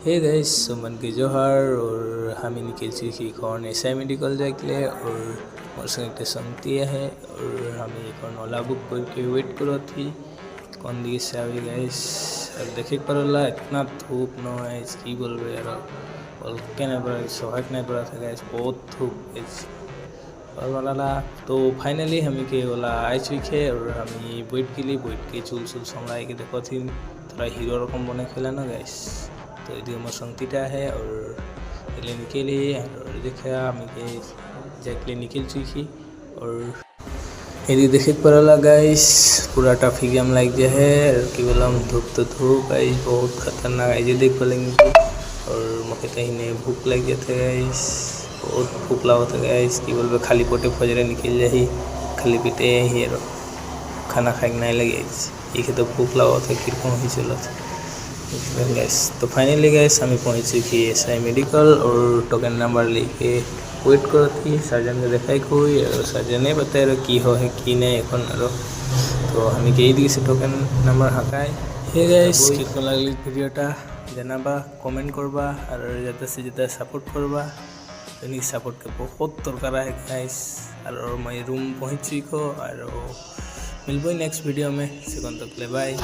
Hey guys, सुमन के जोहार। और हम निकल चुकी कौन एस आई मेडिकल जाके और मोर संगे संगती है और हम कौन ओला बुक करके वेट करो थी कौन दिखे से आवे गाइस। और देखे पड़ला इतना धूप न है कि बोल रहे यार और क्या नहीं पड़ा सोहाग नहीं पड़ा था गाइस, बहुत धूप और वाला। तो फाइनली हम के ओला आई चुके और हम वेट के चूल समड़ा के देखो थी थोड़ा हीरो रकम बने खेला ना गाइस। तो ये मोर संगतीटा है और एले निकले और देखा हमें जैकले निकल चुकी और ये देखे पड़ला गाइस पूरा ट्रैफिक जाम लग जाए और कि बोलम धूप तो धूप गाइस बहुत खतरनाक है ये देख पालेंगे। और मुझे कहीं भूख लग जाते गाइस, बहुत भूख लगा था गाइस कि बोल खाली पोटे फजरे निकल जाही खाली पेटे ही खाना खाए नहीं लगे ये तो भूख लगा था किरकों ही चला था गैस। तो फाइनली गैस हम पहुँच चुकी एस आई मेडिकल और टोकन नंबर लेके वेट करो थी सर्जन के देखा कोई और सर्जने बताए रहो कि हो है कि नहीं एन तो हमें यही दिखे से टोकन नंबर हकाय हे गैस किरको लगल भिडियोटा जानाबा कमेंट करबा और ज़्यादा से ज़्यादा सपोर्ट करबा तो सपोर्ट के बहुत दरकार है गैस। और मैं रूम पहुँच चुको और मिलबो नेक्स्ट वीडियो में से तक ले बाय।